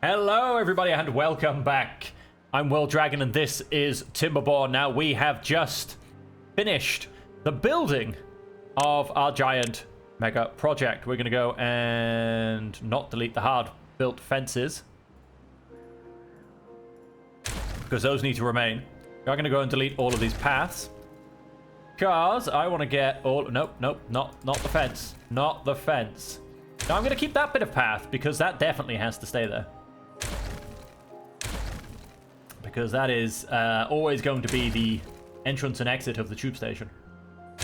Hello everybody and welcome back. I'm World Dragon and this is Timberborn. Now we have just finished the building of our giant mega project. We're going to go and not delete the hard built fences because those need to remain. We're going to go and delete all of these paths because I want to get all... Nope, not the fence. Not the fence. Now I'm going to keep that bit of path because that definitely has to stay there. Because that is always going to be the entrance and exit of the tube station,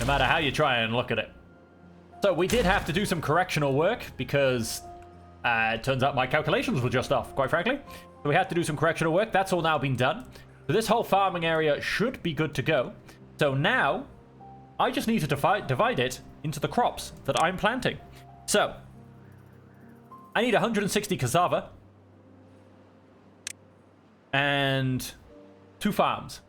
no matter how you try and look at it. So we did have to do some correctional work because it turns out my calculations were just off, quite frankly. So we had to do some correctional work. That's all now been done. So this whole farming area should be good to go. So now I just need to divide it into the crops that I'm planting. So I need 160 cassava and 2 farms.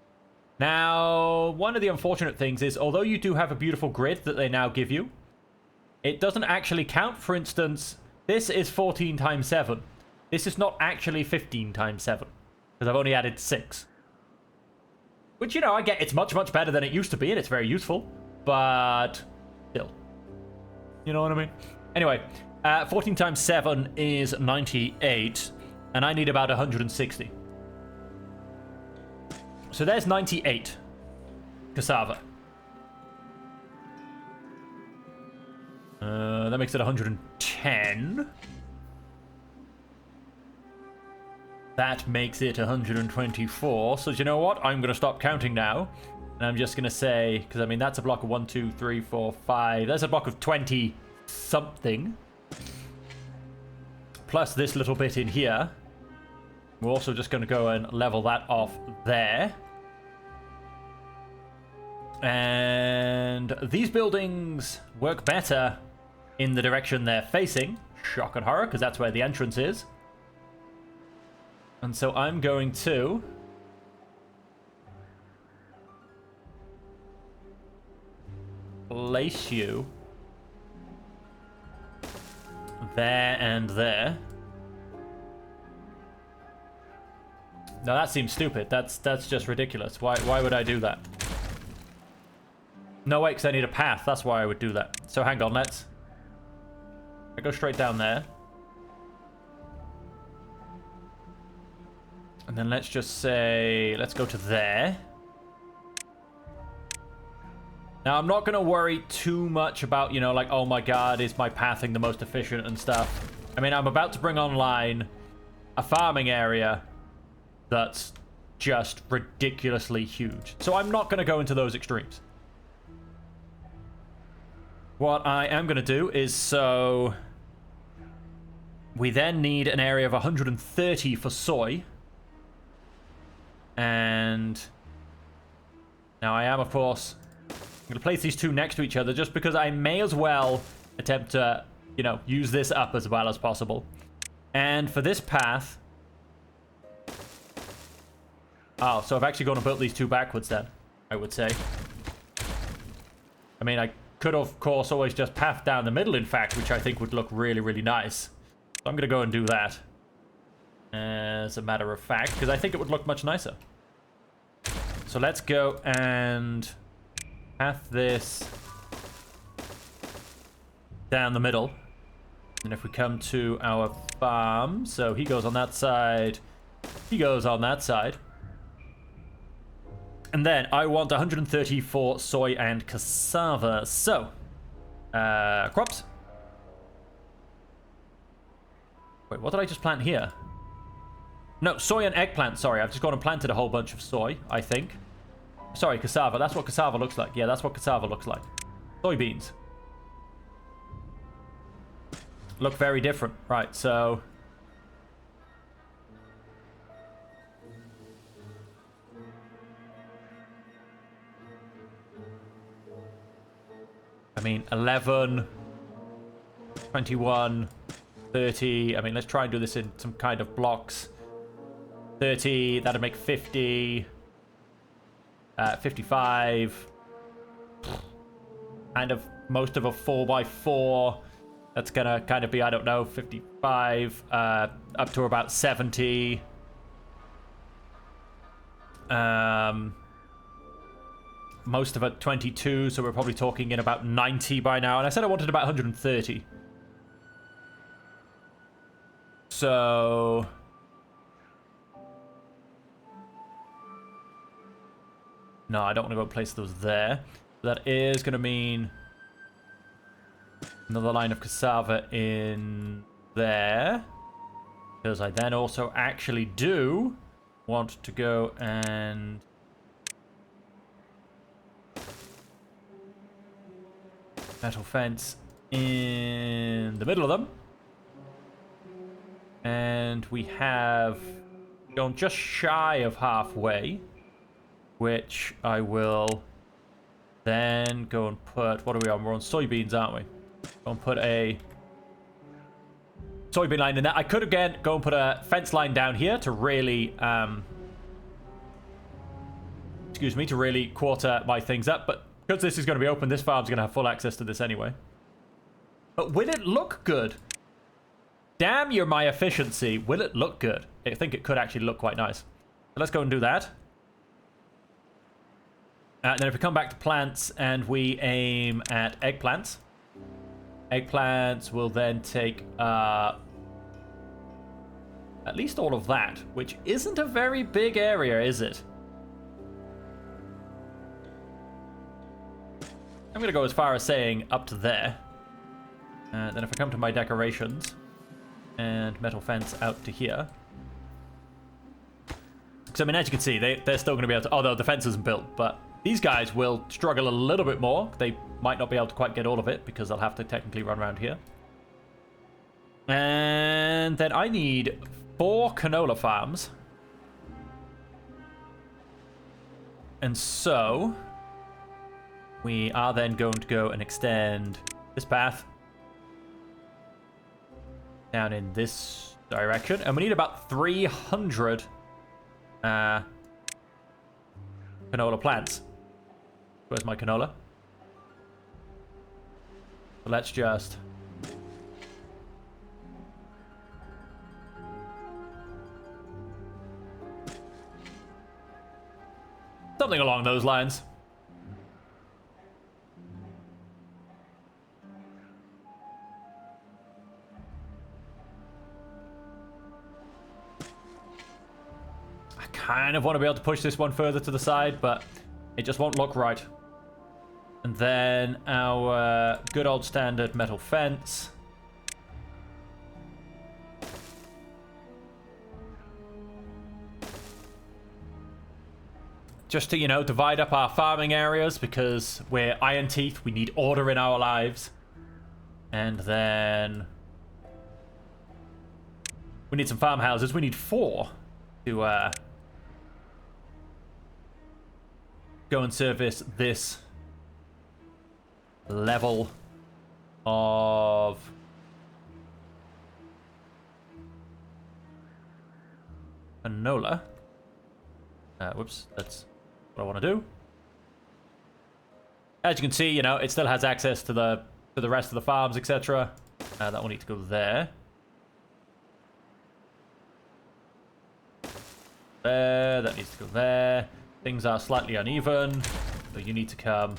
Now, one of the unfortunate things is, although you do have a beautiful grid that they now give you, it doesn't actually count. For instance, this is 14 times 7. This is not actually 15 times 7, because I've only added 6. Which, you know, I get it's much better than it used to be, and it's very useful, but still. You know what I mean? Anyway, 14 times 7 is 98, and I need about 160. So there's 98 cassava. That makes it 110. That makes it 124. So you know what? I'm going to stop counting now. And I'm just going to say, because I mean, that's a block of 1, 2, 3, 4, 5. That's a block of 20 something. Plus this little bit in here. We're also just going to go and level that off there. And these buildings work better in the direction they're facing. Shock and horror, because that's where the entrance is. And so I'm going to place you there and there. No, that seems stupid. That's just ridiculous. Why would I do that? No, wait, because I need a path. That's why I would do that. So hang on, I go straight down there. And then let's just say, let's go to there. Now, I'm not going to worry too much about, you know, like, oh my god, is my pathing the most efficient and stuff. I mean, I'm about to bring online a farming area that's just ridiculously huge. So I'm not going to go into those extremes. What I am going to do is, so we then need an area of 130 for soy. And now I am, of course, I'm going to place these two next to each other just because I may as well attempt to, you know, use this up as well as possible. And for this path... Oh, so I've actually gone and built these two backwards then, I would say. I mean, I could, of course, always just path down the middle, in fact, which I think would look really nice. So I'm going to go and do that. As a matter of fact, because I think it would look much nicer. So let's go and path this down the middle. And if we come to our farm, so he goes on that side, he goes on that side. And then I want 130 for soy and cassava. So, crops. Wait, what did I just plant here? No, soy and eggplant. Sorry, I've just gone and planted a whole bunch of soy, I think. Sorry, cassava. That's what cassava looks like. Yeah, that's what cassava looks like. Soybeans. Look very different. Right, so... I mean, 11, 21, 30. I mean, let's try and do this in some kind of blocks. 30, that'll make 50. 55. Kind of most of a 4x4. That's gonna kind of be, I don't know, 55 up to about 70. Most of it 22, so we're probably talking in about 90 by now. And I said I wanted about 130. So... no, I don't want to go place those there. That is going to mean another line of cassava in there. Because I then also actually do want to go and... metal fence in the middle of them. And we have gone just shy of halfway, which I will then go and put... what are we on? We're on soybeans, aren't we? Go and put a soybean line in there. I could, again, go and put a fence line down here to really... excuse me, to really quarter my things up, but because this is going to be open, this farm's going to have full access to this anyway. But will it look good? Damn you, my efficiency. Will it look good? I think it could actually look quite nice. So let's go and do that. Then if we come back to plants and we aim at eggplants. Eggplants will then take at least all of that, which isn't a very big area, is it? I'm going to go as far as saying up to there. Then if I come to my decorations and metal fence out to here. Because, I mean, as you can see, they're still going to be able to... although the fence isn't built, but these guys will struggle a little bit more. They might not be able to quite get all of it because they'll have to technically run around here. And then I need 4 canola farms. And so... we are then going to go and extend this path down in this direction. And we need about 300 canola plants. Where's my canola? So let's just... something along those lines. Kind of want to be able to push this one further to the side, but it just won't look right. And then our good old standard metal fence. Just to, you know, divide up our farming areas because we're Iron Teeth. We need order in our lives. And then we need some farmhouses. We need 4 to go and service this level of canola. Whoops, that's what I want to do. As you can see, you know, it still has access to the rest of the farms, etc. That will need to go there. There, that needs to go there. Things are slightly uneven, so you need to come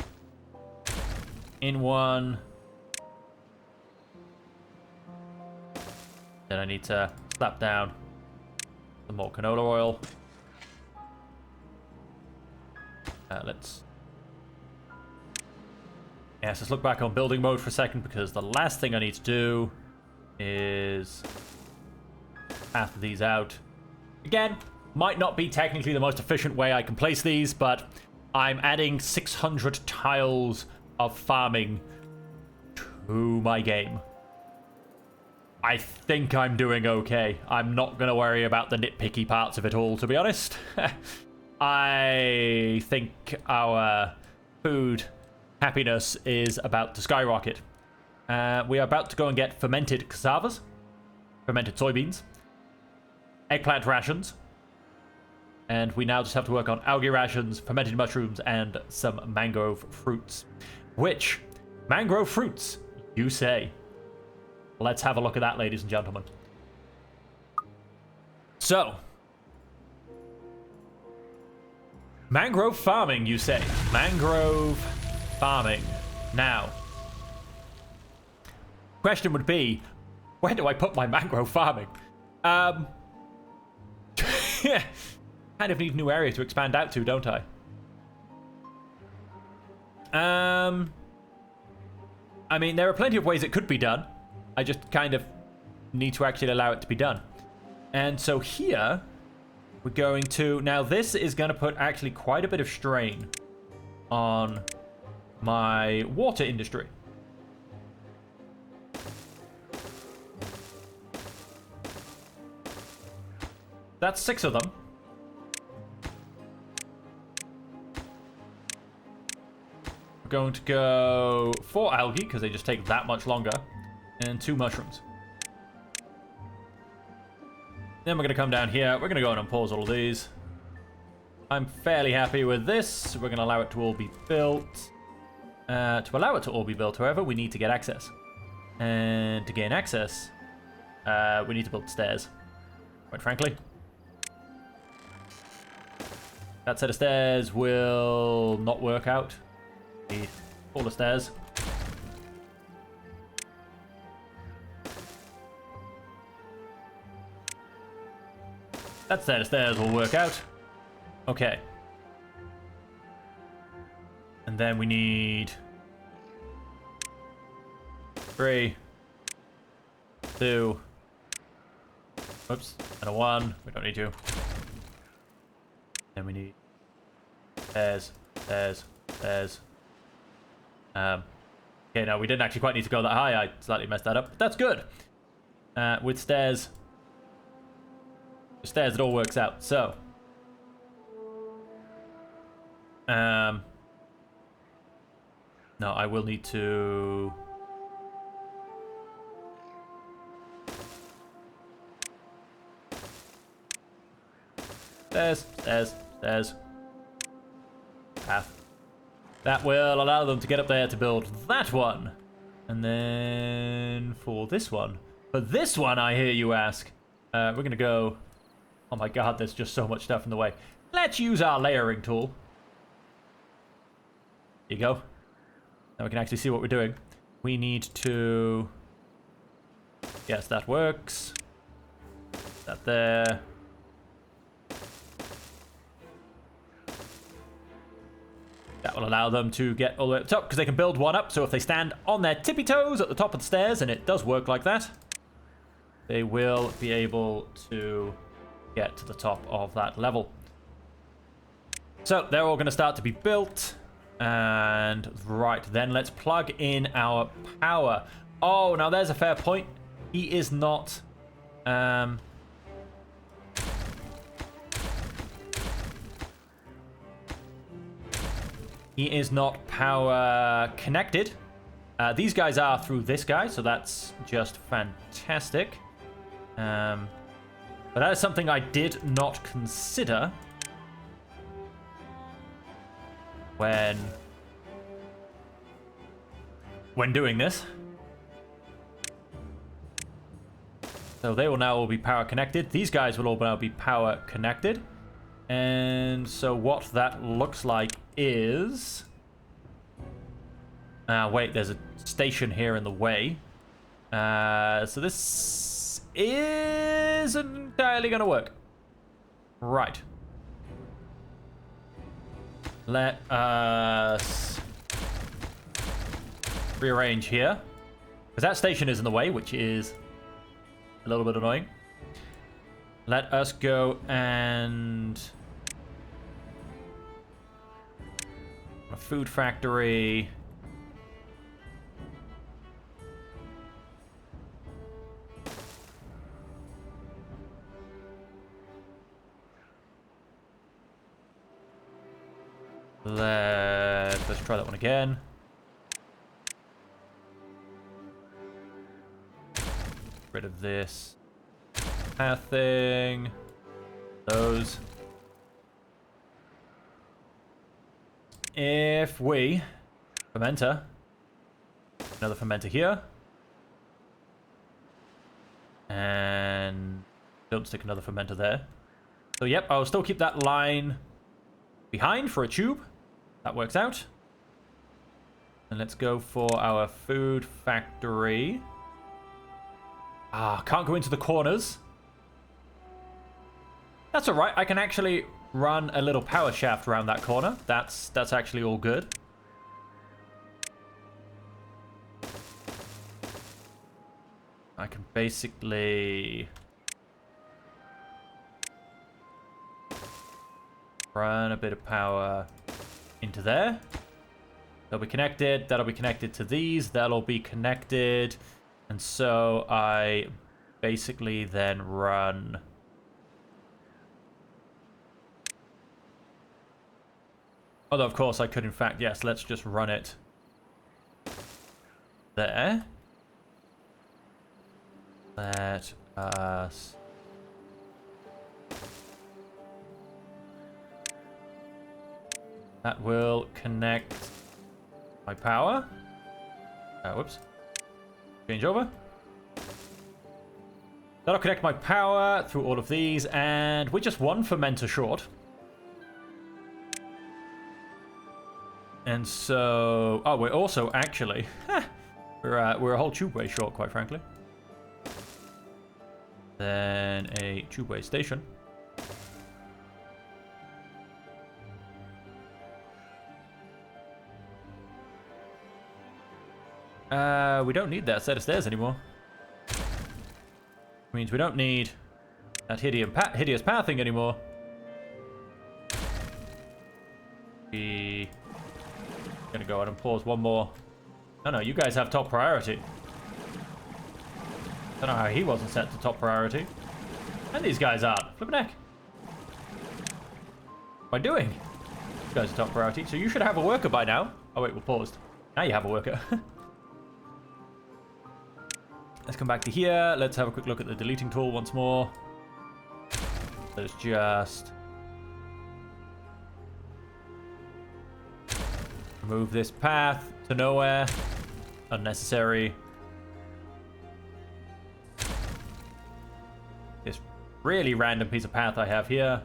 in one. Then I need to slap down some more canola oil. Let's look back on building mode for a second, because the last thing I need to do is path these out. Again, might not be technically the most efficient way I can place these, but I'm adding 600 tiles of farming to my game. I think I'm doing okay. I'm not going to worry about the nitpicky parts of it all, to be honest. I think our food happiness is about to skyrocket. We are about to go and get fermented cassavas, fermented soybeans, eggplant rations, and we now just have to work on algae rations, fermented mushrooms, and some mangrove fruits. Which, mangrove fruits, you say? Let's have a look at that, ladies and gentlemen. So, mangrove farming, you say? Mangrove farming. Now, question would be, where do I put my mangrove farming? Kind of need a new area to expand out to, don't I? I mean, there are plenty of ways it could be done. I just kind of need to actually allow it to be done. And so here, we're going to... Now, this is going to put actually quite a bit of strain on my water industry. That's 6 of them. We're going to go 4 algae, because they just take that much longer, and 2 mushrooms. Then we're going to come down here. We're going to go in and pause all of these. I'm fairly happy with this. We're going to allow it to all be built. To allow it to all be built, however, we need to get access. And to gain access, we need to build stairs, quite frankly. That set of stairs will not work out. Need all the stairs. That set of stairs will work out. Okay. And then we need 3, 2, oops, and a 1. We don't need to. Then we need stairs, stairs, stairs. Okay, no, we didn't actually quite need to go that high. I slightly messed that up, but that's good. With stairs, it all works out. So, no, I will need to. Stairs, stairs, stairs. Path. That will allow them to get up there to build that one. And then for this one. For this one, I hear you ask. We're going to go... Oh my god, there's just so much stuff in the way. Let's use our layering tool. There you go. Now we can actually see what we're doing. We need to... Yes, that works. That there. That will allow them to get all the way up the top, because they can build one up. So if they stand on their tippy toes at the top of the stairs, and it does work like that, they will be able to get to the top of that level. So they're all going to start to be built. And right, then let's plug in our power. Oh, now there's a fair point. He is not... He is not power connected. These guys are through this guy, so that's just fantastic. But that is something I did not consider when doing this. So they will now all be power connected. These guys will all now be power connected. And so what that looks like is... wait, there's a station here in the way. So this isn't entirely going to work. Right. Let us rearrange here. Because that station is in the way, which is a little bit annoying. Let us go and... a food factory. Let's try that one again. Rid of this path thing. Those. If we fermenter, another fermenter here, And don't stick another fermenter there. So yep, I'll still keep that line behind for a tube. That works out. And let's go for our food factory. Ah, can't go into the corners. That's alright, I can actually run a little power shaft around that corner. That's actually all good. I can basically run a bit of power into there. They'll be connected. That'll be connected to these. That'll be connected. And so I basically then run... Although, of course, I could, in fact, yes, let's just run it there. Let us... That will connect my power. Whoops. Change over. That'll connect my power through all of these, and we're just one fermenter short. And so... Oh, we're also actually... we're a whole tubeway short, quite frankly. Then a tubeway station. We don't need that set of stairs anymore. Means we don't need that hideous pathing anymore. We gonna go ahead and pause one more. No, you guys have top priority. Don't know how he wasn't set to top priority. And these guys aren't. Flippin' heck. What am I doing? You guys are top priority, so you should have a worker by now. Oh wait, we're paused. Now you have a worker. Let's come back to here. Let's have a quick look at the deleting tool once more. Let's just remove this path to nowhere. Unnecessary. This really random piece of path I have here.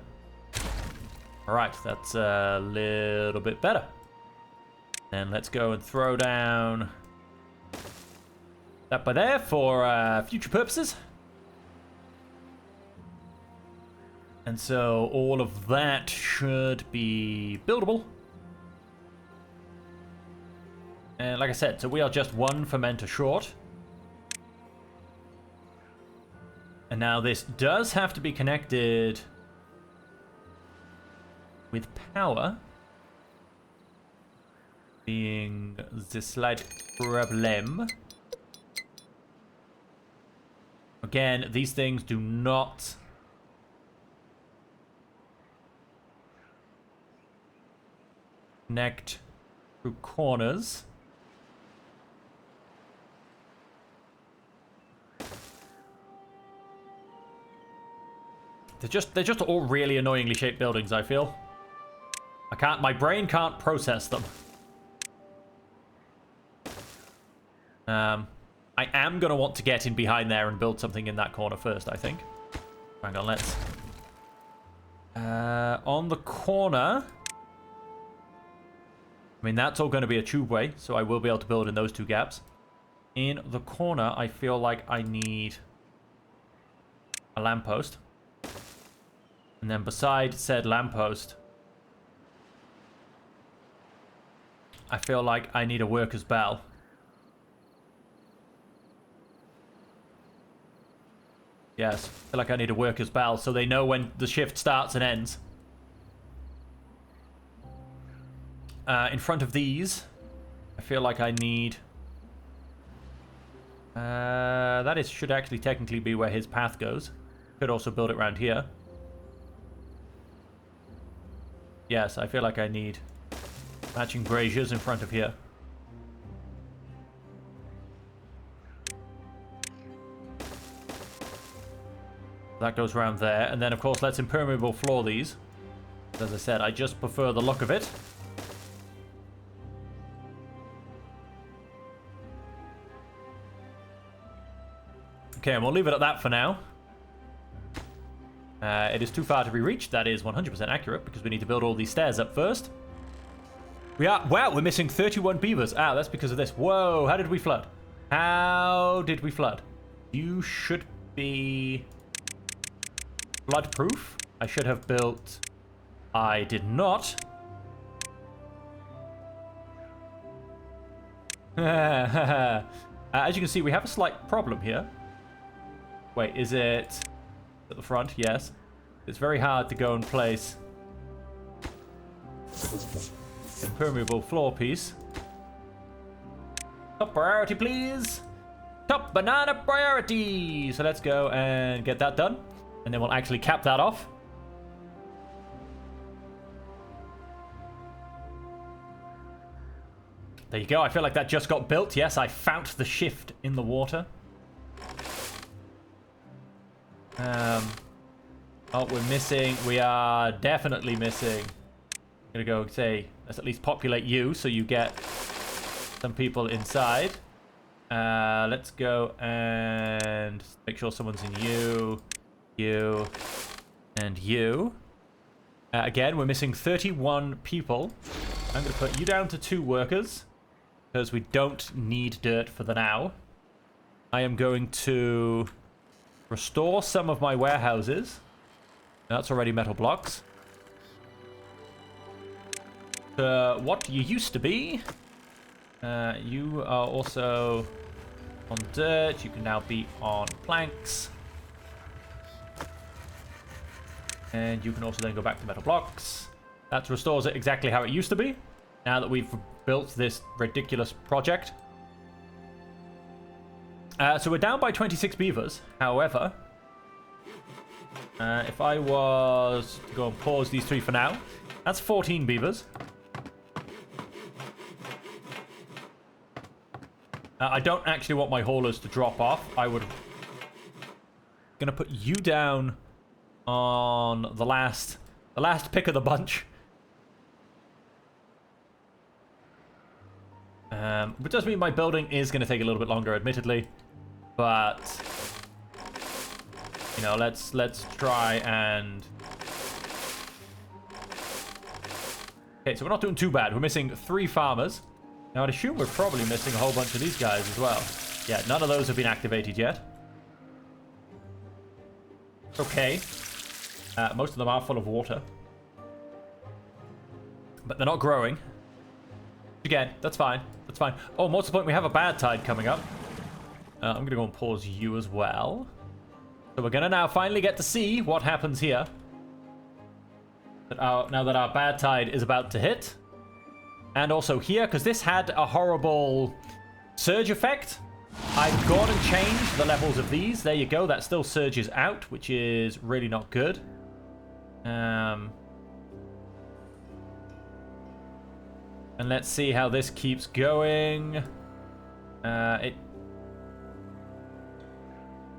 Alright, that's a little bit better. Then let's go and throw down that by there for future purposes. And so all of that should be buildable. And like I said, so we are just one fermenter short. And now this does have to be connected with power. Being the slight problem. Again, these things do not connect through corners. They're just all really annoyingly shaped buildings, I feel. My brain can't process them. I am going to want to get in behind there and build something in that corner first, I think. Hang on, let's... on the corner... I mean, that's all going to be a tubeway, so I will be able to build in those two gaps. In the corner, I feel like I need a lamppost. And then beside said lamppost, I feel like I need a worker's bell. Yes, I feel like I need a worker's bell so they know when the shift starts and ends. In front of these, I feel like I need... should actually technically be where his path goes. Could also build it around here. Yes, I feel like I need matching braziers in front of here. That goes around there. And then, of course, let's impermeable floor these. As I said, I just prefer the look of it. Okay, and we'll leave it at that for now. It is too far to be reached. That is 100% accurate because we need to build all these stairs up first. Wow, we're missing 31 beavers. Ah, that's because of this. Whoa, how did we flood? How did we flood? You should be flood-proof. I should have built... I did not. As you can see, we have a slight problem here. Wait, is it at the front? Yes. It's very hard to go and place impermeable floor piece. Top priority, please. Top banana priority. So let's go and get that done. And then we'll actually cap that off. There you go. I feel like that just got built. Yes, I found the shift in the water. Oh, we're missing. We are definitely missing. I'm going to go say, let's at least populate you so you get some people inside. Let's go and make sure someone's in you, and you. Again, we're missing 31 people. I'm going to put you down to 2 workers because we don't need dirt for the now. I am going to restore some of my warehouses. That's already metal blocks. What you used to be. You are also on dirt. You can now be on planks. And you can also then go back to metal blocks. That restores it exactly how it used to be. Now that we've built this ridiculous project. So we're down by 26 beavers. However, if I was to go and pause these 3 for now, that's 14 beavers. I don't actually want my haulers to drop off. I would... gonna put you down on the last pick of the bunch. Which does mean my building is going to take a little bit longer, admittedly. But... you know, let's try and... okay, so we're not doing too bad. We're missing 3 farmers. Now, I'd assume we're probably missing a whole bunch of these guys as well. Yeah, none of those have been activated yet. Okay. Most of them are full of water. But they're not growing. Again, that's fine. That's fine. Oh, most of the point, we have a bad tide coming up. I'm going to go and pause you as well. So we're going to now finally get to see what happens here. Now that our bad tide is about to hit. And also here, because this had a horrible surge effect. I've gone and changed the levels of these. There you go. That still surges out, which is really not good. And let's see how this keeps going. It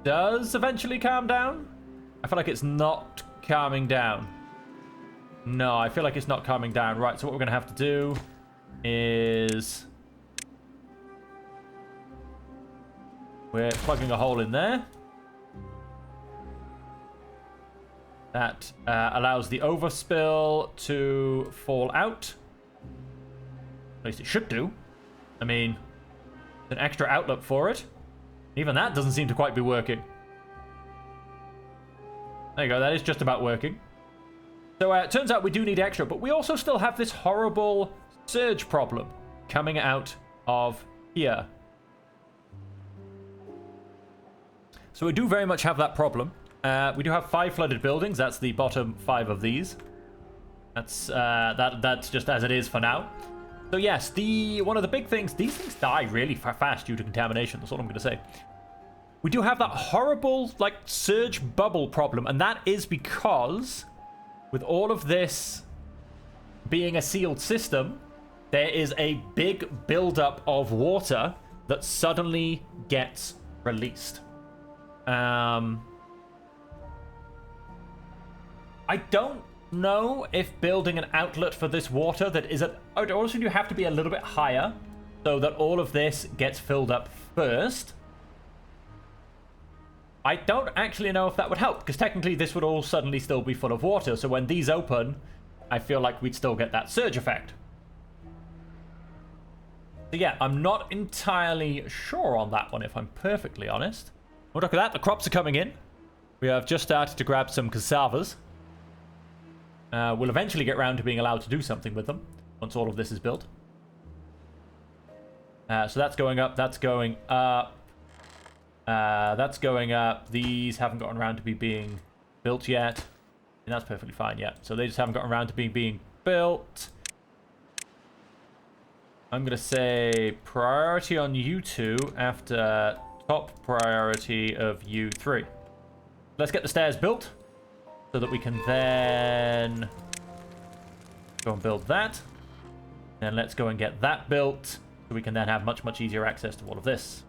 does eventually calm down. I feel like it's not calming down. No, I feel like it's not calming down. Right, so what we're going to have to do is... we're plugging a hole in there. That allows the overspill to fall out. At least it should do. I mean, an extra outlet for it. Even that doesn't seem to quite be working. There you go, that is just about working. So it turns out we do need extra, but we also still have this horrible surge problem coming out of here. So we do very much have that problem. We do have 5 flooded buildings. That's the bottom 5 of these. That's just as it is for now. So yes, one of the big things, these things die really fast due to contamination. That's all I'm going to say. We do have that horrible, like, surge bubble problem, and that is because with all of this being a sealed system, there is a big buildup of water that suddenly gets released. I don't know if building an outlet for this water that is at... also you have to be a little bit higher so that all of this gets filled up first. I don't actually know if that would help, because technically this would all suddenly still be full of water, so when these open, I feel like we'd still get that surge effect. So yeah, I'm not entirely sure on that one, if I'm perfectly honest. Well, look at that, the crops are coming in. We have just started to grab some cassavas. We'll eventually get around to being allowed to do something with them, once all of this is built. So that's going up, that's going up. That's going up. These haven't gotten around to being built yet. And that's perfectly fine yet. So they just haven't gotten around to being built. I'm going to say priority on you two after top priority of you three. Let's get the stairs built so that we can then go and build that. Then let's go and get that built so we can then have much, much easier access to all of this.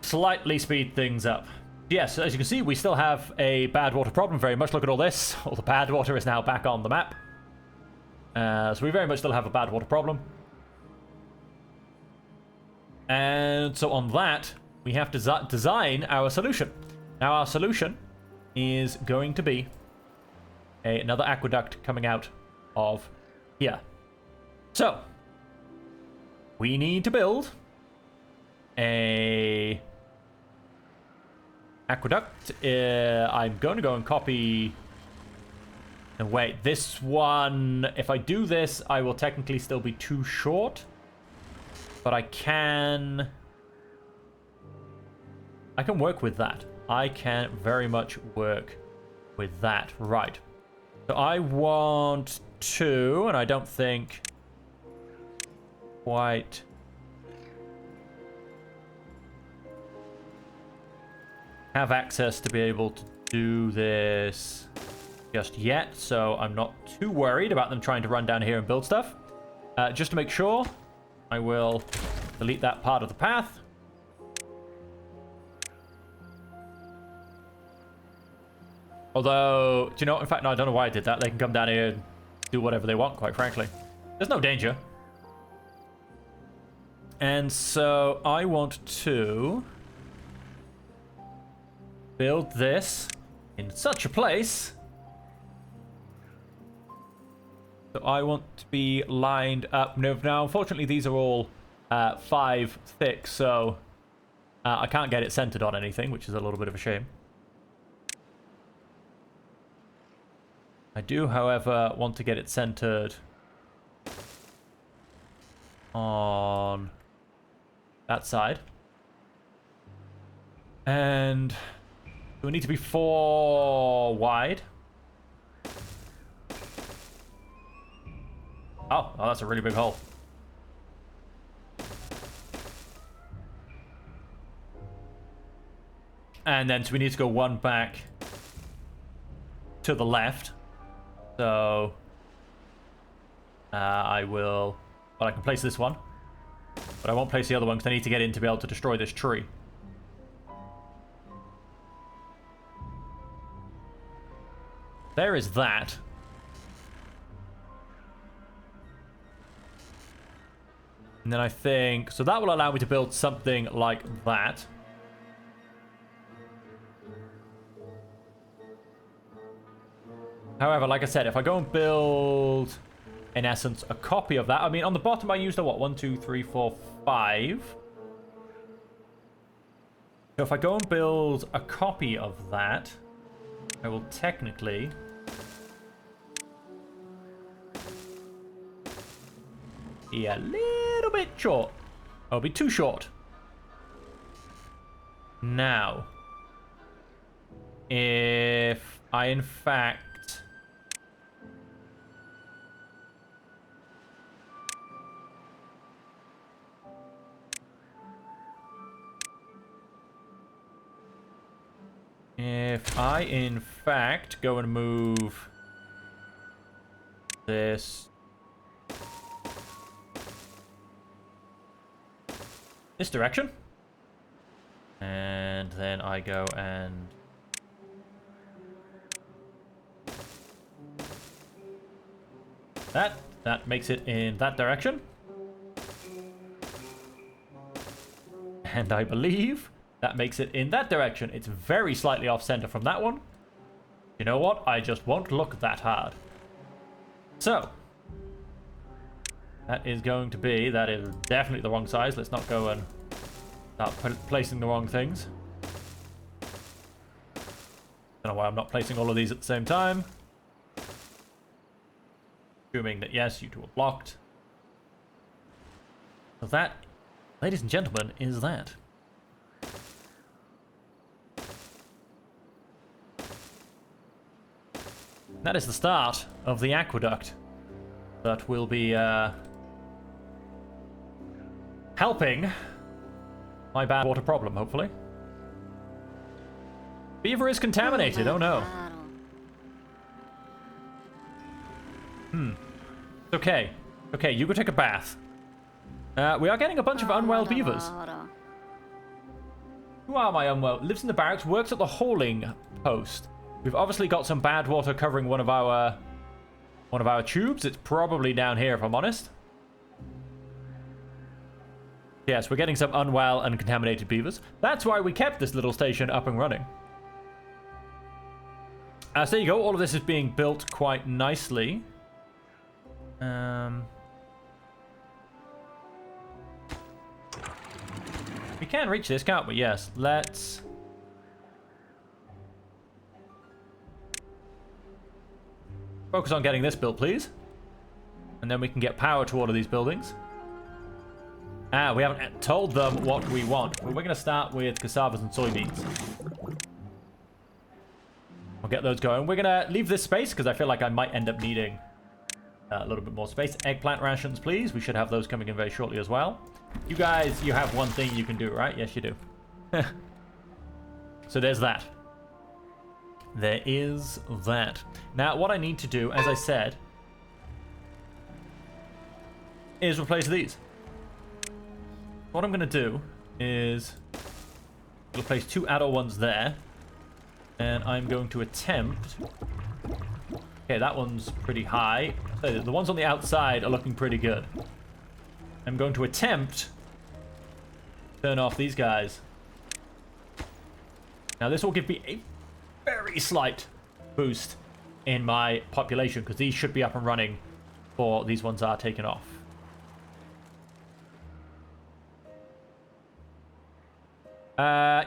Slightly speed things up. Yes, as you can see, we still have a bad water problem very much. Look at all this. All the bad water is now back on the map. So we very much still have a bad water problem. And so on that, we have to design our solution. Now our solution is going to be another aqueduct coming out of here. So, we need to build a aqueduct. I'm going to go and copy. No, wait, this one, if I do this, I will technically still be too short. But I can work with that. I can very much work with that. Right. So I want to, and I don't think quite have access to be able to do this just yet, so I'm not too worried about them trying to run down here and build stuff. Just to make sure, I will delete that part of the path. Although, do you know, in fact, no, I don't know why I did that. They can come down here and do whatever they want, quite frankly. There's no danger. And so I want to build this in such a place. So I want to be lined up. Now, unfortunately, these are all 5 thick, so I can't get it centered on anything, which is a little bit of a shame. I do, however, want to get it centered on that side. And we need to be 4 wide. Oh, that's a really big hole. And then so we need to go 1 back to the left. So I will, well, I can place this one, but I won't place the other one because I need to get in to be able to destroy this tree. There is that. And then I think, so that will allow me to build something like that. However, like I said, if I go and build, in essence, a copy of that. I mean, on the bottom I used a what? 1, 2, 3, 4, 5. So if I go and build a copy of that, I will technically be a little bit short. I'll be too short. Now, if I in fact go and move this direction, and then I go and that makes it in that direction, and I believe That makes it in that direction. It's very slightly off center from that one. You know what? I just won't look that hard. So, that is going to be, that is definitely the wrong size. Let's not go and start placing the wrong things. Don't know why I'm not placing all of these at the same time. Assuming that, yes, you two are blocked. So that, ladies and gentlemen, is that. That is the start of the aqueduct that will be helping my bad water problem, hopefully. Beaver is contaminated, oh no. Okay. Okay, you go take a bath. We are getting a bunch of unwell beavers. Who are my unwell? Lives in the barracks, works at the hauling post. We've obviously got some bad water covering one of our tubes. It's probably down here, if I'm honest. Yes, we're getting some unwell and contaminated beavers. That's why we kept this little station up and running. So there you go. All of this is being built quite nicely. We can reach this, can't we? Yes. Let's... focus on getting this built, please. And then we can get power to all of these buildings. We haven't told them what we want. We're going to start with cassavas and soybeans. We'll get those going. We're going to leave this space because I feel like I might end up needing a little bit more space. Eggplant rations, please. We should have those coming in very shortly as well. You guys, you have one thing you can do, right? Yes, you do. So there's that. There is that. Now, what I need to do, as I said, is replace these. What I'm going to do is replace 2 adult ones there. And I'm going to attempt... Okay, that one's pretty high. So the ones on the outside are looking pretty good. I'm going to attempt turn off these guys. Now, this will give me a very slight boost in my population because these should be up and running before these ones are taken off.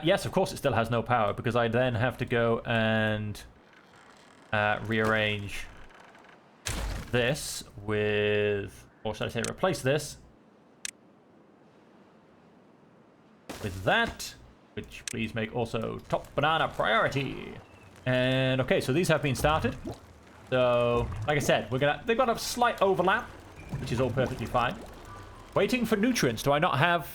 Yes, of course it still has no power because I then have to go and rearrange this with, or should I say replace this with that, which please make also top banana priority. And okay, so these have been started. So, like I said, they've got a slight overlap, which is all perfectly fine. Waiting for nutrients. Do I not have...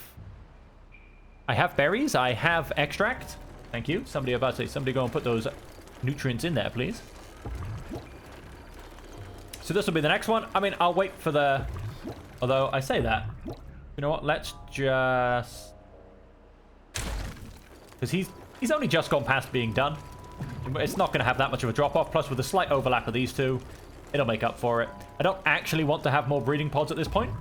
I have berries. I have extract. Thank you. Somebody about to say, somebody go and put those nutrients in there, please. So this will be the next one. I mean, I'll wait for the... Although, I say that. You know what? Let's just... Because he's only just gone past being done. It's not going to have that much of a drop-off. Plus, with a slight overlap of these two, it'll make up for it. I don't actually want to have more breeding pods at this point.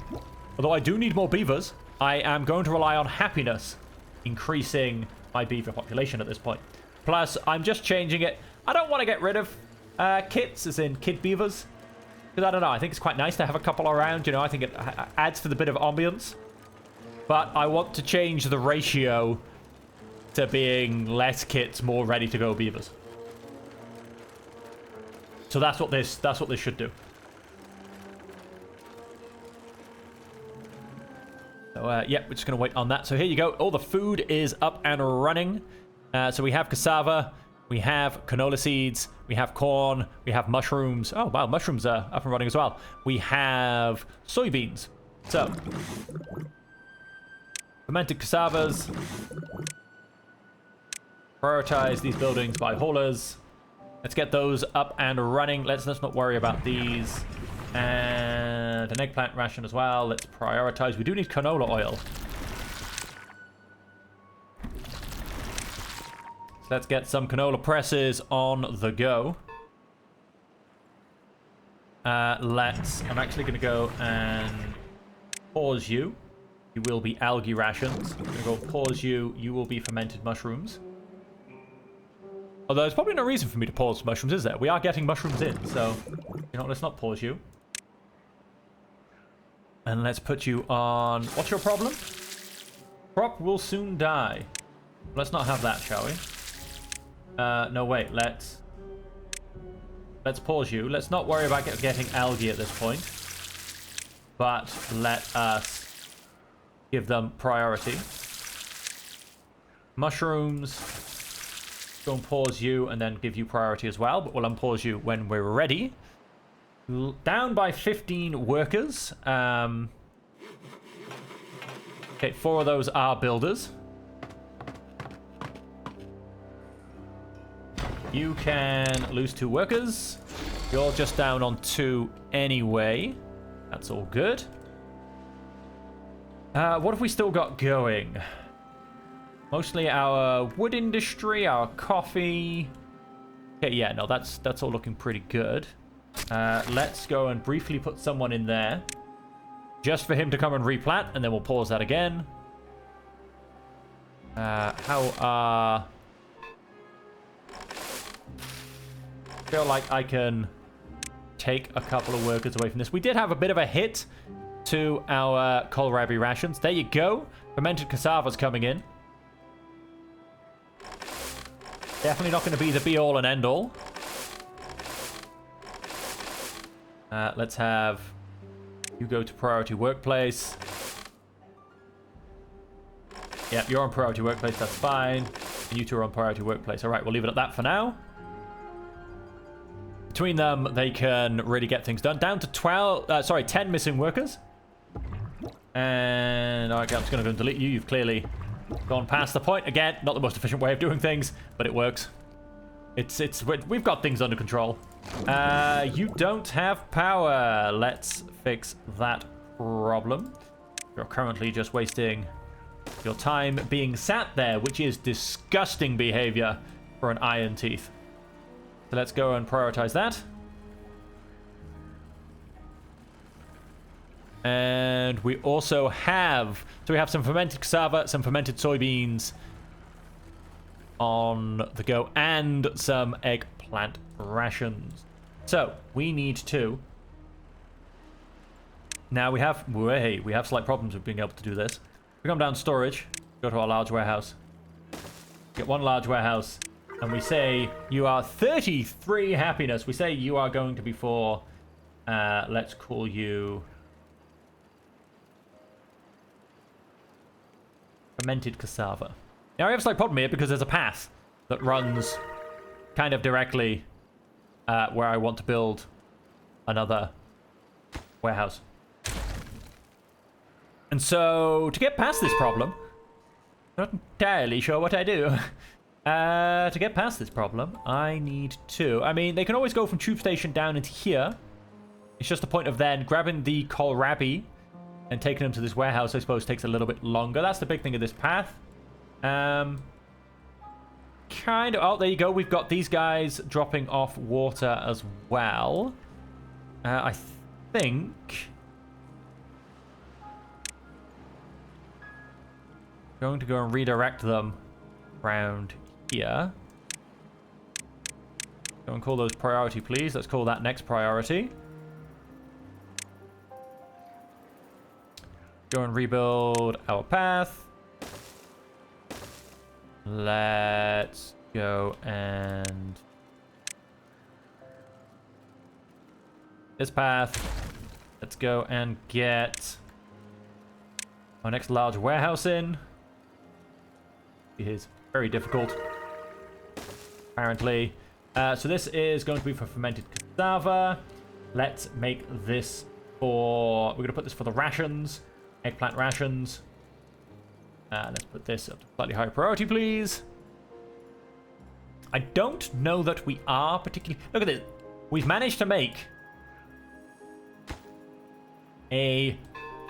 Although I do need more beavers, I am going to rely on happiness increasing my beaver population at this point. Plus, I'm just changing it. I don't want to get rid of kits, as in kid beavers. Because I don't know, I think it's quite nice to have a couple around. You know, I think it adds to the bit of ambience. But I want to change the ratio to being less kits, more ready-to-go beavers. So that's what this should do. So, yeah, we're just going to wait on that. So here you go. All the food is up and running. So we have cassava, we have canola seeds, we have corn, we have mushrooms. Oh, wow, mushrooms are up and running as well. We have soybeans. So, fermented cassavas. Prioritize these buildings by haulers. Let's get those up and running. Let's not worry about these. And an eggplant ration as well. Let's prioritize. We do need canola oil. So let's get some canola presses on the go. I'm actually going to go and pause you. You will be algae rations. I'm going to go pause you. You will be fermented mushrooms. Although there's probably no reason for me to pause mushrooms, is there? We are getting mushrooms in, so... You know, let's not pause you. And let's put you on... What's your problem? Crop will soon die. Let's not have that, shall we? No, wait. Let's pause you. Let's not worry about getting algae at this point. But let us give them priority. Mushrooms. Go and pause you and then give you priority as well. But we'll unpause you when we're ready. Down by 15 workers. Okay, 4 of those are builders. You can lose 2 workers. You're just down on 2 anyway. That's all good. What have we still got going? Mostly our wood industry, our coffee. Okay, yeah, no, that's all looking pretty good. Let's go and briefly put someone in there. Just for him to come and replant, and then we'll pause that again. How are... I feel like I can take a couple of workers away from this. We did have a bit of a hit to our kohlrabi rations. There you go. Fermented cassava's coming in. Definitely not going to be the be-all and end-all. Let's have you go to priority workplace. Yep, you're on priority workplace. That's fine. And you two are on priority workplace. All right, we'll leave it at that for now. Between them, they can really get things done. Down to 10 missing workers. And okay, I'm just going to go and delete you. You've clearly gone past the point. Again, not the most efficient way of doing things, but it works. We've got things under control. You don't have power. Let's fix that problem. You're currently just wasting your time being sat there, which is disgusting behavior for an iron teeth. So let's go and prioritize that. And we also have... So we have some fermented cassava, some fermented soybeans on the go, and some eggplant rations. So we need to... Now we have slight problems with being able to do this. We come down to storage, go to our large warehouse. Get one large warehouse. And we say you are 33 happiness. We say you are going to be for, let's call you fermented cassava. Now I have a slight problem here because there's a path that runs kind of directly where I want to build another warehouse. And so to get past this problem, not entirely sure what I do. To get past this problem, I need to... I mean, they can always go from Tube Station down into here. It's just a point of then grabbing the kohlrabi and taking them to this warehouse, I suppose, takes a little bit longer. That's the big thing of this path. Kind of... Oh, there you go. We've got these guys dropping off water as well. I think... going to go and redirect them around here. Go and call those priority, please. Let's call that next priority. Go and rebuild our path. Let's go and... this path. Let's go and get our next large warehouse in. It is very difficult, apparently. So this is going to be for fermented cassava. Let's make this for... we're going to put this for the rations. Eggplant rations. Let's put this up to slightly higher priority, please. I don't know that we are particularly... look at this. We've managed to make a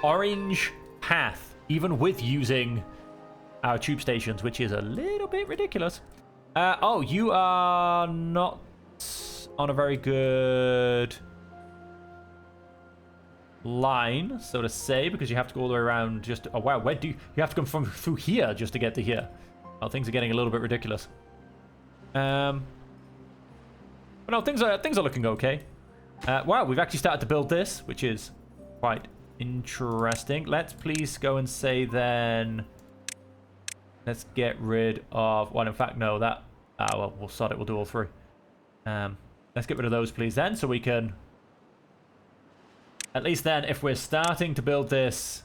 orange path, even with using our tube stations, which is a little bit ridiculous. Oh, you are not on a very good... line, so to say, because you have to go all the way around just... Oh, wow, where do you... You have to come from through here just to get to here. Oh, things are getting a little bit ridiculous. But no, things are looking okay. Wow, we've actually started to build this, which is quite interesting. Let's please go and say then... Let's get rid of... Well, in fact, no, that... well, we'll sort it. We'll do all three. Let's get rid of those, please, then, so we can... At least then, if we're starting to build this,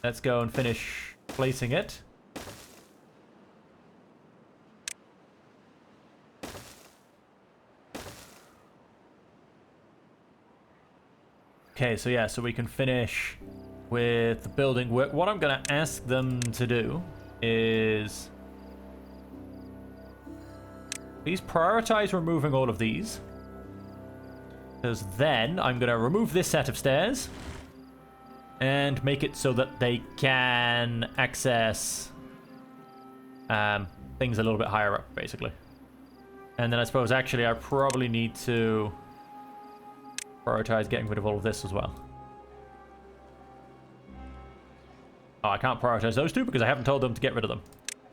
let's go and finish placing it. Okay, so yeah, so we can finish with the building work. What I'm going to ask them to do is... Please prioritize removing all of these. Because then I'm going to remove this set of stairs and make it so that they can access things a little bit higher up, basically. And then I suppose actually I probably need to prioritize getting rid of all of this as well. Oh, I can't prioritize those two because I haven't told them to get rid of them.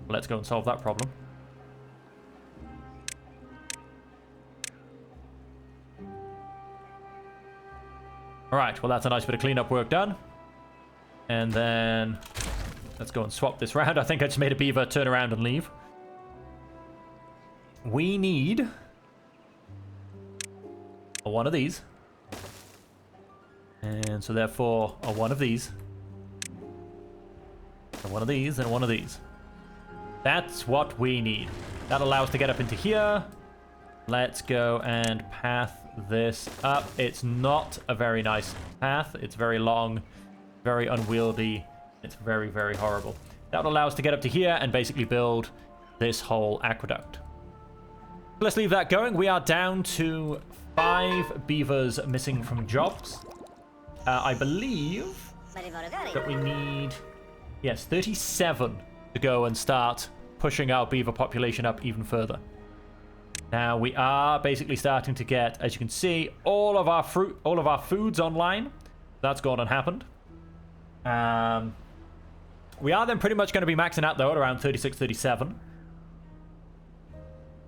Let's go and solve that problem. Alright, well that's a nice bit of cleanup work done. And then let's go and swap this round. I think I just made a beaver turn around and leave. We need a one of these. And so therefore a one of these. A one of these and one of these. That's what we need. That allows us to get up into here. Let's go and path this up. It's not a very nice path. It's very long, very unwieldy. It's very, very horrible. That would allow us to get up to here and basically build this whole aqueduct. Let's leave that going. We are down to 5 beavers missing from jobs. I believe that we need, yes, 37 to go and start pushing our beaver population up even further. Now we are basically starting to get, as you can see, all of our foods online. That's gone and happened. We are then pretty much going to be maxing out though at around 36, 37.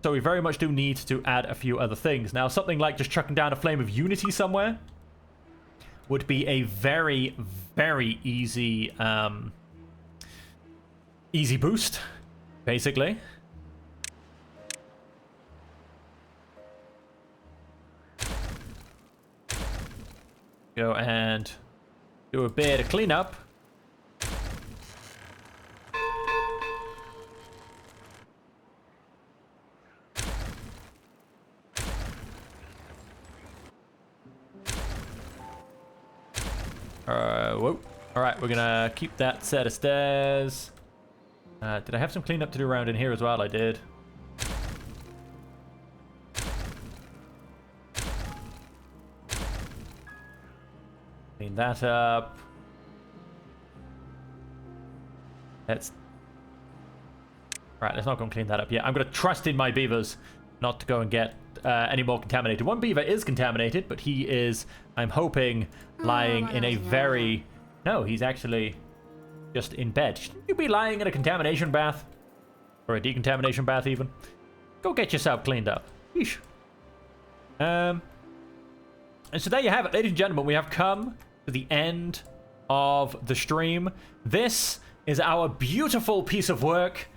So we very much do need to add a few other things. Now something like just chucking down a flame of unity somewhere would be a very, very easy, easy boost, basically. Go and do a bit of cleanup. Whoa. Alright, we're gonna keep that set of stairs. Did I have some cleanup to do around in here as well? I did. Clean that up. Let's not go and clean that up yet. I'm going to trust in my beavers not to go and get any more contaminated. One beaver is contaminated, but he is, I'm hoping, lying in a very... No, he's actually just in bed. Shouldn't you be lying in a contamination bath? Or a decontamination bath, even? Go get yourself cleaned up. Yeesh. And so there you have it, ladies and gentlemen. We have come to the end of the stream. This is our beautiful piece of work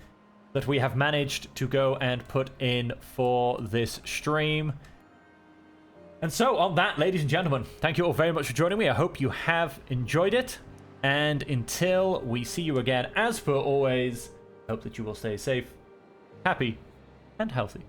that we have managed to go and put in for this stream. And so on that, ladies and gentlemen, thank you all very much for joining me. I hope you have enjoyed it. And until we see you again, as per always, I hope that you will stay safe, happy, and healthy.